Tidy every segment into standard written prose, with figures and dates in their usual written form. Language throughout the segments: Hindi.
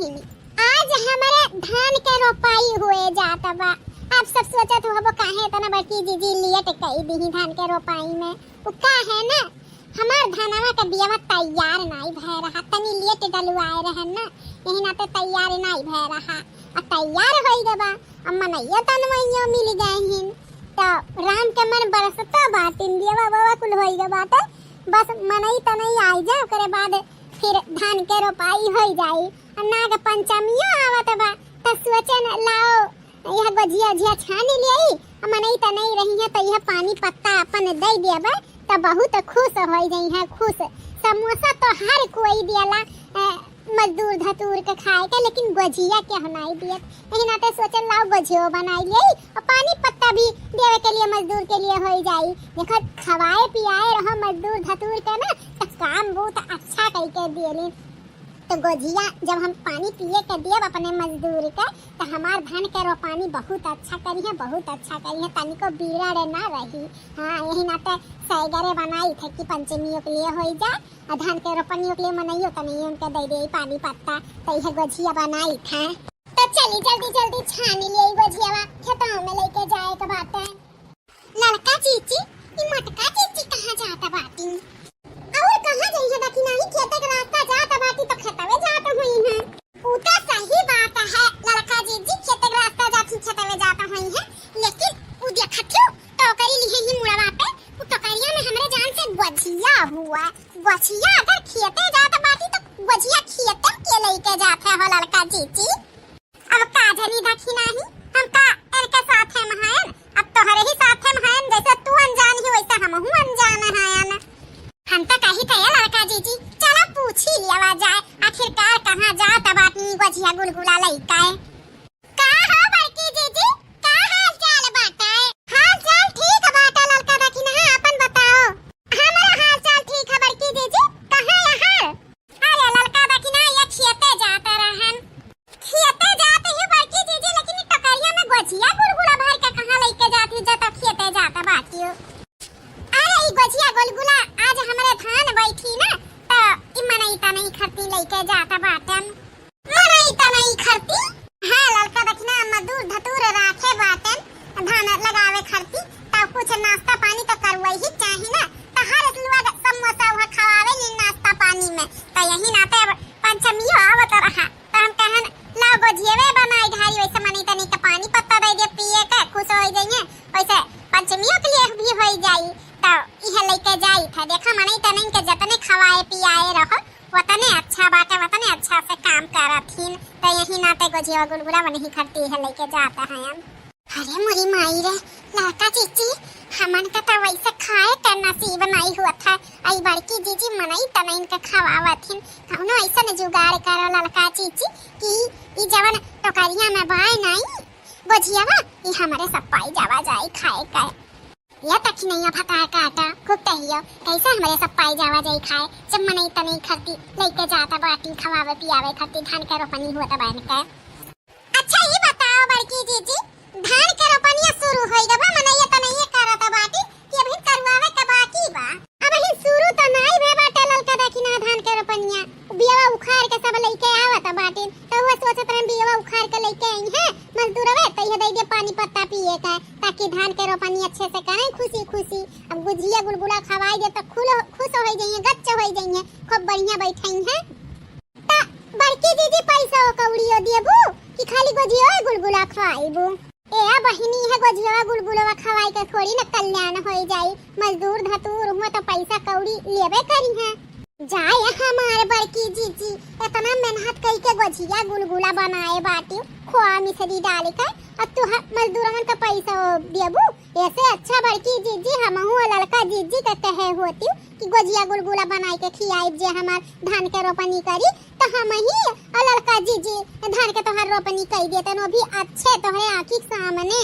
बहिनी, आज हमारे धान के रोपाई हुए जाता बा। आप सब सोचत हो काहे इतना बड़की जीजी लेट कई दी धान के रोपाई में। वो का है ना, हमार धानवा के बियावा तैयार नहीं भय रहा, तनी लेट डलवाए रहे ना, यही नाते तैयार नहीं भय रहा। अब तैयार होई गबा, अब मनैया तनवैया मिल गए हिन, तो राम के मन बरसता बातिन बियावा बाबा कुल होई गबा। तो बस मनई तनई आई जा, ओकरे बाद फिर धान के रोपाई हो जाई। नाग पंचमियो आवत बा, त सोचन लाओ यह गजिया झिया छान लियाई, मनई तनई रही है तो यह पानी पत्ता अपन दे देबा तो बहुत खुश हो जाई है। खुश समोसा तो हर कोई दियाला मजदूर धतूर के खाए के, लेकिन गजिया के हनाई दियत, यही नाते सोचन लाओ गजियो बनाई लियाई और पानी पत्ता भी देवे के लिए मजदूर के लिए हो जाई। देखो खवाए पियाए रहो मजदूर धतूर के ना, तो काम बहुत अच्छा करके दियली। तो गजिया जब हम पानी पिए के दिए अपने मजदूर के, तो हमार धान के रोपानी बहुत अच्छा करी है, बहुत अच्छा करी है, तनी को बिगड़ ना रही। हाँ, यही नाते सैगरे बनाई थे कि पंचमियों के लिए हो जा, और धान के रोपनियों के लिए मनाइयो तो नहीं उनके दे दे पानी पत्ता, तो यह गजिया बनाई था। तो चली जल्दी जल्दी छानी लिए गजिया खेतों में लेके जाए के बात है। लड़का चीची, ये मटका चीची कहाँ जाता बाटी? और कहाँ जाइए बाकी नहीं, खेते का रास्ता जाता बाटी तो खेतवे जाता हुई है। वो तो सही बात है लड़का जीजी, खेते का रास्ता जाती खेतवे जाता हुई है, लेकिन वो देखथियो तो करी लिए ही मुड़वा पे वो टकरिया में हमरे जान से गजिया हुआ। गजिया अगर खेते जाता बाटी तो गजिया खेते के लेके जाते हो लड़का जीजी। अब काजनी देखी नहीं, हम का इनके साथ है महान, अब तोहरे ही साथ है महान, जैसे तू अनजान ही वैसे हमहू अनजान है। हम तो कही थे लड़का जीजी, चलो पूछ ही लिया जाए आखिरकार कहाँ जा तब अपनी गजिया गुलगुला लइका है। का हो बड़की जीजी, का हाल चाल बाटे? हाल चाल ठीक है बाटा लड़का देखी ना, अपन बताओ। हमारा हाल चाल ठीक है बड़की जीजी, कहाँ यहाँ? अरे लड़का देखी ना, ये खेते जाते रहन, खेते जाते ही बड़की जीजी, लेकिन टकरिया में गजिया गुलगुला भर के कहाँ लेके जाती जब खेते जाता बाटी हो। अरे ई गजिया गुलगुला आज हमारे धान बैठी ना, तो ई मनई ता नहीं खरती लेके जाता बाटन। मनई ता नहीं खरती? हां लड़का देखना मजदूर धतूर राखे बाटन, धान लगावे खरती, तो कुछ नाश्ता पानी तो करवाई ही चाहिए ना, तो हर लोग समोसा वहां खवावे नी नाश्ता पानी में, तो यही नाते पंचमी आवत रहा, तो हम कहन लाओ गजियावे बनाई ढाई, वैसे मनई ता नहीं के पानी पत्ता दे दे पिए के खुश हो जाइए, वैसे पंचमियों के लिए भी हो जाई। तो यह लेके जाई था, देखा मनई तनई के जतने खवाए पियाए रहो वतने अच्छा बाटे, वतने अच्छा से काम करथिन, तो यही नाते गजिया गुलगुला बन ही खरती है लेके जाता है हम। अरे मोरी माई रे लड़का चीची, हमन का तो वैसे खाए का नसीब नहीं हुआ था, आई बड़की जीजी मनई तनई के खवावथिन, कौनो ऐसा न जुगाड़ करो लड़का चीची कि ई जवन टोकरिया में बाय नहीं गजियावा ई हमारे सब पाई जावा जाई खाए का। या तक नहीं फटा काटा खूब तहियो कैसे हमारे सब पाई जावा जाई खाए, जब मनई तनई खरती लेके जाता बाटी खवावे पियावे खरती धान के रोपनी हुआ बन के। अच्छा ये बताओ बड़की जीजी, धान के रोपनिया शुरू होई गबा, मनई तनई करत बाटी कि अभी करवावे के बाकी बा? अब ही शुरू तो नहीं भे बाटे ललका देखी ना धान के रोपनिया, बियावा उखाड़ के सब लेके आवत बाटी, तो वो सोचत रहे बियावा उखाड़ के लेके आई है मजदूरवे, तो ये दे दे पानी पत्ता पिए का, ताकि धान के रोपनी अच्छे से करें खुशी खुशी। अब गुजिया गुलगुला खवाई दे तो खुश हो जाइए, गच्च हो जाइए, खूब बढ़िया बैठाई है। ता बड़की दीदी पैसा कौड़ियो देबू कि खाली गुजिया गुलगुला खवाईबू? ए बहिनी है गजिया गुलगुला खवाई के थोड़ी न कल्याण हो जाई, मजदूर धतूर हुआ तो पैसा कौड़ी लेबे करी है। जाए हमारे बड़की जीजी इतना मेहनत करके गजिया गुलगुला बनाए बाटी खोआ मिश्री डाल के, अब तू मजदूरन का पैसा देबू? ऐसे अच्छा बड़की जीजी हमहू लड़का जीजी के कहे होती कि गजिया गुलगुला बनाए के खियाई जे हमार धान के रोपनी करी, तो हम ही लड़का जीजी धान के तोहर रोपनी कर देते नो भी अच्छे तोहरे आँखी सामने।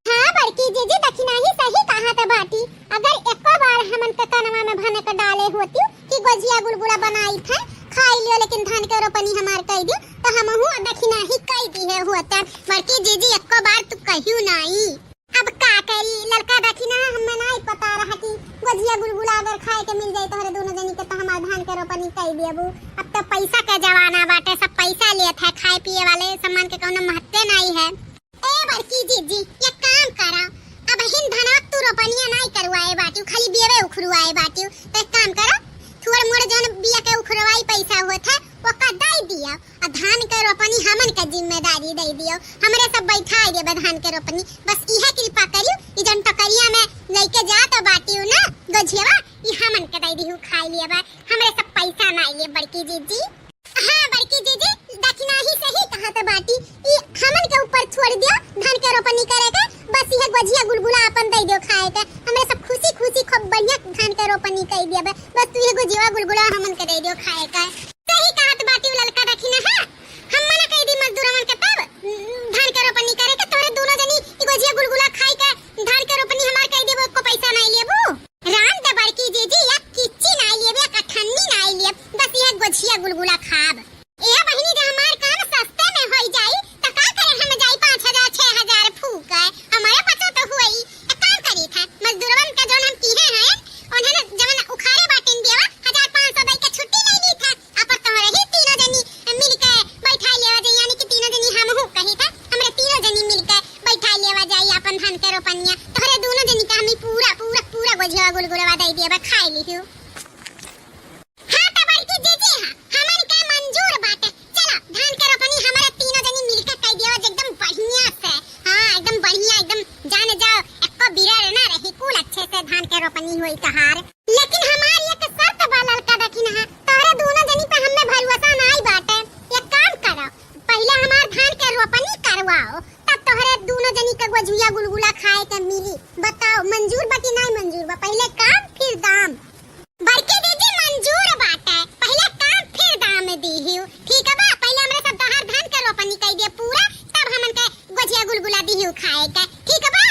हाँ बड़की जीजी दखिना ही सही कहा था बाटी, अगर एको बार हमन के तनवा में भने के डाले होती कि गजिया गुलगुला बनाई था खाई लियो, लेकिन धान के रोपनी हमार कर दियो, तो हमहू दखिना ही कह दी है होता। बड़की जीजी एको बार तू कहियो नहीं, अब का करी लड़का दखिना हमें नहीं पता रहा कि गजिया गुलगुला अगर खाए के मिल जाए तोहरे दोनों जनी के, तो हमार धान के रोपनी कर देबू। अब तो पैसा का जमाना बाटे, सब पैसा लेत है दिया और धान के रोपनी हमन का जिम्मेदारी दे दियो। हमरे सब बैठा दिए धान के रोपनी, बस इहे कृपा करियो ई जन टकरिया में लेके जा तो बाटियो ना गझियावा ई हमन के दे दियो खाई लिए बा। हमरे सब पैसा ना लिए बड़की जीजी। हां बड़की जीजी दक्षिणा ही सही कहा तो बाटी ई हमन के ऊपर छोड़ दियो धान के रोपनी करे के, बस इहे गझिया गुलगुला अपन दे दियो खाए के। हमरे सब खुशी खुशी खूब बढ़िया धान के रोपनी कई दिया बस तू ये गझिया गुलगुला हमन के दे दियो खाए के। सही कहा तो बाटी ललका दक्षिणा। हां हम मना कई दी मजदूर मन के तब धान के रोपनी करे के तोरे दोनों जनी ई गझिया गुलगुला खाई के धान के रोपनी हमार कई देबो को पैसा नहीं लेबो। राम दे बड़की जीजी या किच्ची नहीं लेबे या कठन्नी नहीं लेब, बस ये गझिया गुलगुला खाब। ए बहिनी जे हमार काम सस्ते में होई जाई त का करे हम जाई 5000 6000 फूक है हमारे पता तो हुई एक काम करी था मजदूरवन का जोन हम किए हैं उन्होंने जवन उखाड़े बाटिन दिया 1500 दई के छुट्टी ले ली था अपन तोहरे ही तीनों जनी मिल के बैठा लेवा जाई, यानी कि तीनों जनी हम हूं कही था हमरे तीनों जनी मिल के बैठा लेवा जाई अपन धान के रोपनिया तोहरे दोनों जनी का हम पूरा पूरा पूरा गझिया गुलगुलवा दई दिया खाई ली। हां त बड़की जीजी हां हमन के मंजूर बाटे, चला धान के रोपनी हमारे तीनों जनी मिलके कई दियो एकदम बढ़िया से। हां एकदम बढ़िया एकदम जाने जाओ एको बिरड़ ना रही कुल अच्छे से धान के रोपनी होई तहार। लेकिन हमार एक शर्त बा ललका दखिन है तोरे दोनों जनी पे हमें भरोसा नहीं बाटे। एक काम करो पहले हमार धान के रोपनी करवाओ तब तोहरे दोनों जनी का गझिया गुलगुला खाए के मिली। बताओ मंजूर बा कि नहीं मंजूर बा? पहले काम फिर दाम। बड़की दीदी मंजूर बाटे, पहले काम फिर दाम दीहियो ठीक है बा। पहले हमरे सब दहार धान के रोपनी कई दे पूरा तब हमन के गझिया गुलगुला दीहियो खाए के ठीक है बा।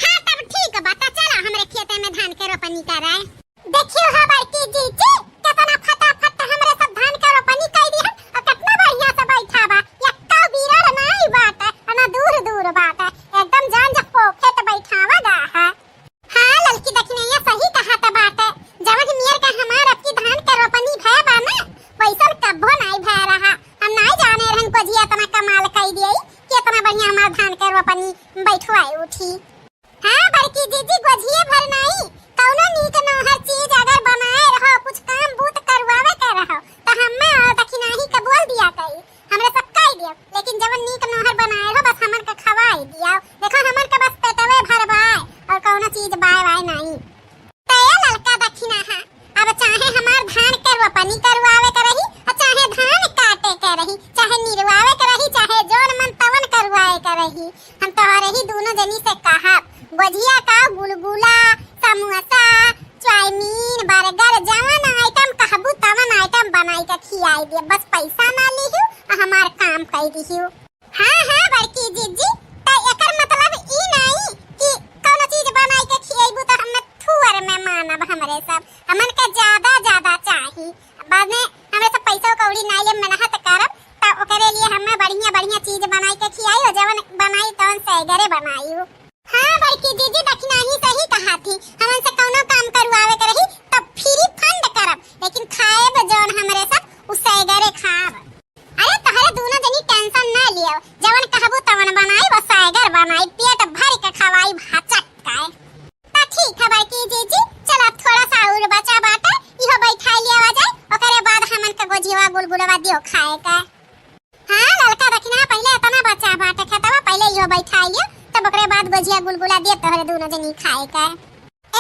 हां तब ठीक बा त चला हमरे खेते में धान के रोपनी कराए। देखियो हां बड़की जीजी कितना फटाफट हमरे सब धान के रोपनी कई दी और कितना बढ़िया से बैठा बा। एकटा बिरड़ नहीं बाटे ना दूर दूर बाटे, एकदम जान जा पोखे त बैठावा दा है। हां ललकी दखिनैया सही कहा त बाटे जवन मियर का हमार अपनी धान के रोपनी भय बा ना पैसा कब्बो नहीं भय रहा। हम नहीं जाने रहन गझिया तना कमाल कई दिए कि इतना बढ़िया हमार धान के रोपनी बैठवाई उठी। हां बड़की जीजी गझिए भर नहीं कौनो नीक नहर चीज अगर बनाए रहो कुछ काम बूत करवावे के रहो त हम्मे दखिनाही के बोल दिया कई हमरे सब कई दियो, लेकिन जवन नीक नहर बनाए रहो बस हमन के खवाई दिया। देखो हमन के बस पेटवे भरवाए और कौनो चीज बाय बाय नहीं। तया ललका दखिना है अब चाहे हमार धान के रोपनी करवावे के रही और चाहे धान काटे के रही चाहे निरवावे के रही चाहे जोन मन तवन करवाए के रही हम तोहरे ही दोनों जनी से कहब गझिया का गुलगुला समोसा चाउमीन बर्गर जवन आइटम कहबू तवन आइटम बनाई के खियाई दे, बस पैसा ना लिहियो और हमार काम कई दिहियो। हां हां बड़की जीजी त एकर मतलब ई नहीं कि कोनो चीज बनाई के खियाइबू त हम थुअर में मानब। हमरे सब हमन के ज्यादा ज्यादा चाही, बाद में हमरे सब पैसा कौड़ी नाई ले मेहनत करब त ओकरे लिए हमें बढ़िया बढ़िया चीज बनाई के खियाई हो जवन बनाई तवन सैगरे बनाई। हां बड़की जीजी दक्षिणा ही सही कहा थी हमन से कौनो काम करवावे के रही तब फ्री फंड करब, लेकिन खाएब जवन हमरे सब उ सैगरे खाब। अरे तहरे दोनों जनी टेंशन ना लियो जवन कहबू तवन बनाई बस सैगर बनाई पेट भर के खवाई भाचक काए त ठीक है बड़की जीजी। चल अब थोड़ा सा और बचा बाटे इहो बैठा लिया जाए ओकरे बाद हमन के गझिया गुलगुलवा दियो खाए के। हां ललका दखिना पहले इतना बचा बाटे खेतवा पहले इहो बैठा लियो तब ओकरे बाद गझिया गुलगुला दे तोहरे दोनों जनी खाए के।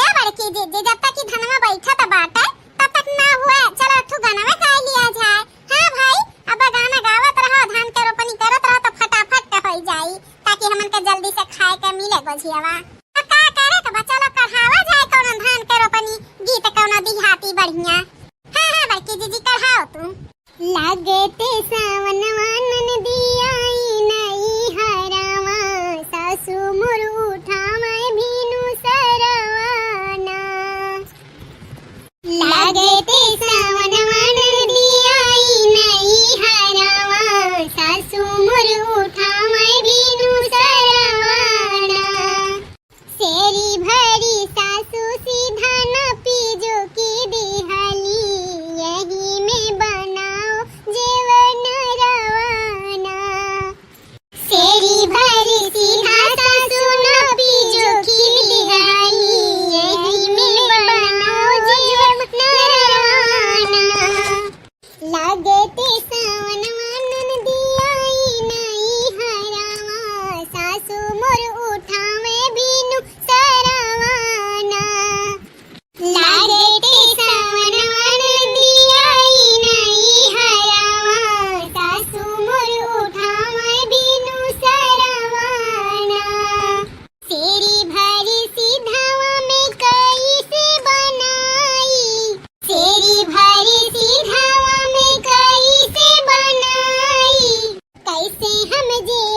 ए बड़की जीजी जब तक की धनवा बैठा त बाटे तब तक ना हुए चलो ठु गाना गा लिया जाए। हां भाई अब गाना गावत रहो धान के रोपनी करत रहो तो फटाफट हो जाई ताकि हमन के जल्दी से खाए के मिले गझियावा। अब का करे के बच्चा लोग कढ़ावा जाए कोनो धान के रोपनी गीत कोनो दिहाती बढ़िया। हां हां बड़की जीजी कढ़ाओ तू। लागते सावनवा ननदियाई नई हरावा सासु मोर उठावे भीनु सरवाना। जी